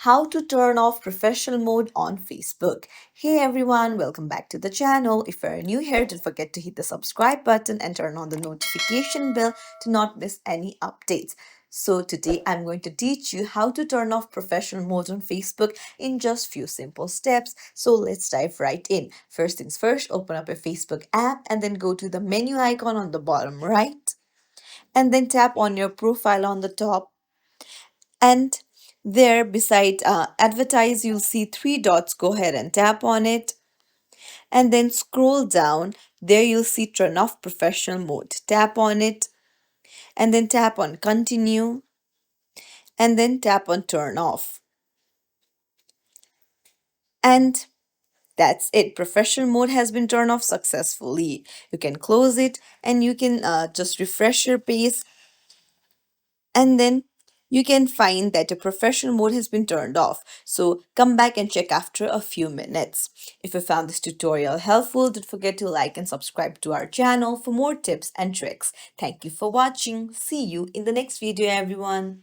how to turn off professional mode on Facebook. Hey everyone, welcome back to the channel. If you're new here, don't forget to hit the subscribe button and turn on the notification bell to not miss any updates. So today I'm going to teach you how to turn off professional mode on Facebook in just few simple steps. So let's dive right in. First things first, open up your Facebook app and then go to the menu icon on the bottom right and then tap on your profile on the top, and there beside advertise you'll see three dots. Go ahead and tap on it and then scroll down. There you'll see turn off professional mode. Tap on it and then tap on continue and then tap on turn off, and that's it. Professional mode has been turned off successfully. You can close it and you can just refresh your page, and then you can find that your professional mode has been turned off. So come back and check after a few minutes. If you found this tutorial helpful, don't forget to like and subscribe to our channel for more tips and tricks. Thank you for watching. See you in the next video, everyone.